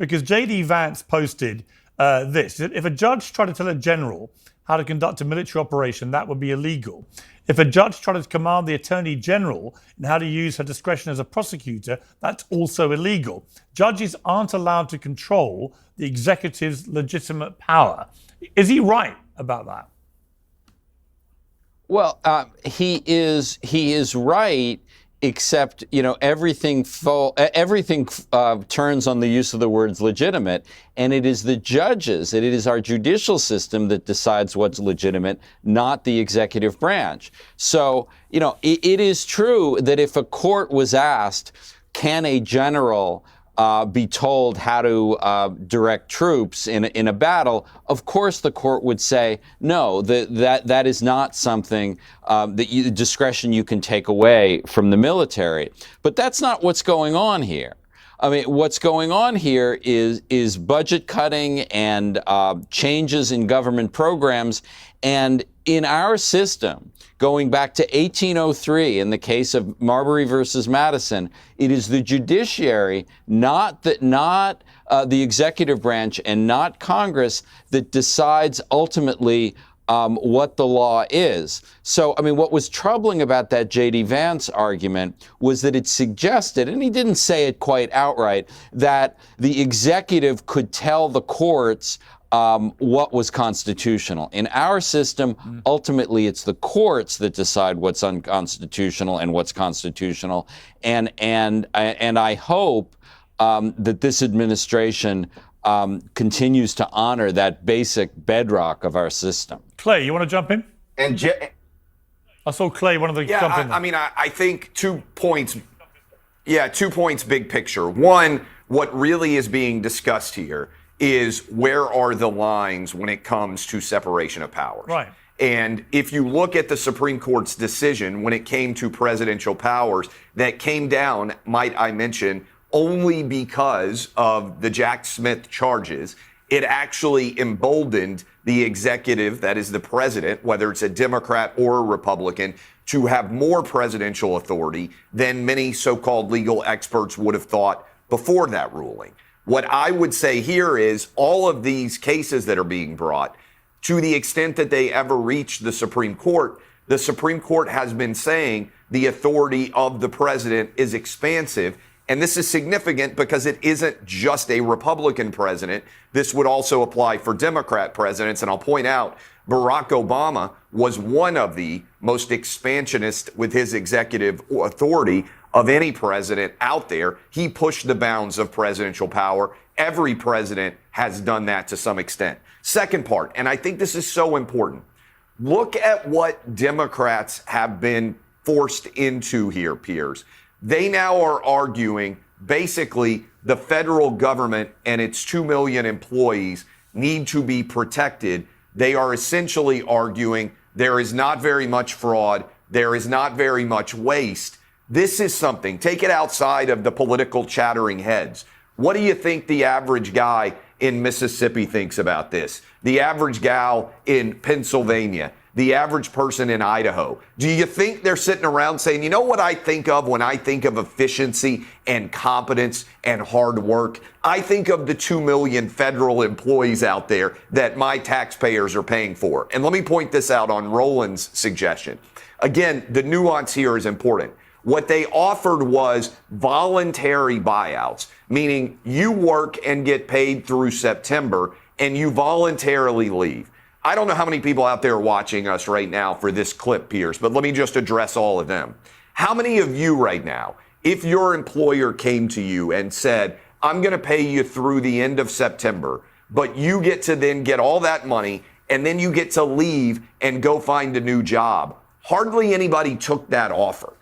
because J.D. Vance posted this. If a judge tried to tell a general how to conduct a military operation, that would be illegal. If a judge tried to command the attorney general in how to use her discretion as a prosecutor, that's also illegal. Judges aren't allowed to control the executive's legitimate power. Is he right about that? Well, he is right, except, everything turns on the use of the words legitimate, and it is the judges, it is our judicial system that decides what's legitimate, not the executive branch. So, it is true that if a court was asked, can a general be told how to direct troops in a battle, of course the court would say, no, that is not something discretion you can take away from the military. But that's not what's going on here. I mean, what's going on here is budget cutting and changes in government programs. And in our system, going back to 1803 in the case of Marbury versus Madison, it is the judiciary, not the executive branch and not Congress, that decides ultimately what the law is. So, I mean, what was troubling about that J.D. Vance argument was that it suggested, and he didn't say it quite outright, that the executive could tell the courts what was constitutional. In our system, ultimately, it's the courts that decide what's unconstitutional and what's constitutional. And I hope that this administration continues to honor that basic bedrock of our system. Clay, you want to jump in? And I saw Clay, one of the jump in. I think 2 points. Yeah, 2 points, big picture. One, what really is being discussed here is where are the lines when it comes to separation of powers. Right. And if you look at the Supreme Court's decision when it came to presidential powers, that came down, might I mention, only because of the Jack Smith charges. It actually emboldened the executive, that is the president, whether it's a Democrat or a Republican, to have more presidential authority than many so-called legal experts would have thought before that ruling. What I would say here is all of these cases that are being brought, to the extent that they ever reach the Supreme Court has been saying the authority of the president is expansive. And this is significant because it isn't just a Republican president. This would also apply for Democrat presidents. And I'll point out, Barack Obama was one of the most expansionist with his executive authority of any president out there. He pushed the bounds of presidential power. Every president has done that to some extent. Second part, and I think this is so important, look at what Democrats have been forced into here, Piers. They now are arguing basically the federal government and its 2 million employees need to be protected. They are essentially arguing there is not very much fraud, there is not very much waste. This is something, take it outside of the political chattering heads. What do you think the average guy in Mississippi thinks about this? The average gal in Pennsylvania? The average person in Idaho? Do you think they're sitting around saying, you know what I think of when I think of efficiency and competence and hard work? I think of the 2 million federal employees out there that my taxpayers are paying for. And let me point this out on Roland's suggestion. Again, the nuance here is important. What they offered was voluntary buyouts, meaning you work and get paid through September and you voluntarily leave. I don't know how many people out there are watching us right now for this clip, Piers, but let me just address all of them. How many of you right now, if your employer came to you and said, I'm going to pay you through the end of September, but you get to then get all that money and then you get to leave and go find a new job? Hardly anybody took that offer.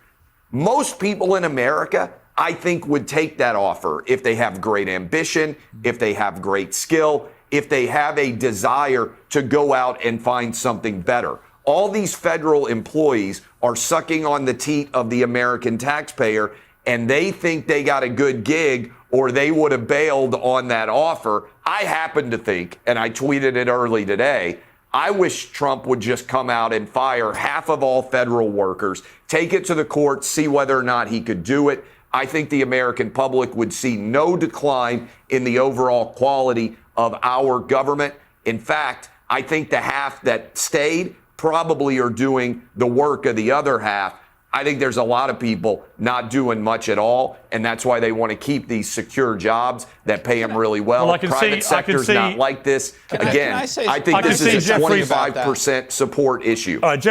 Most people in America, I think, would take that offer if they have great ambition, if they have great skill, if they have a desire to go out and find something better. All these federal employees are sucking on the teat of the American taxpayer, and they think they got a good gig or they would have bailed on that offer. I happen to think, and I tweeted it early today, I wish Trump would just come out and fire half of all federal workers, take it to the court, see whether or not he could do it. I think the American public would see no decline in the overall quality of our government. In fact, I think the half that stayed probably are doing the work of the other half. I think there's a lot of people not doing much at all, and that's why they want to keep these secure jobs that pay them really well. Well, I can Private see- I can sector's see- not like this. Again, I think I can this see is a Jeffrey's- 25% support issue. All right, Jeff.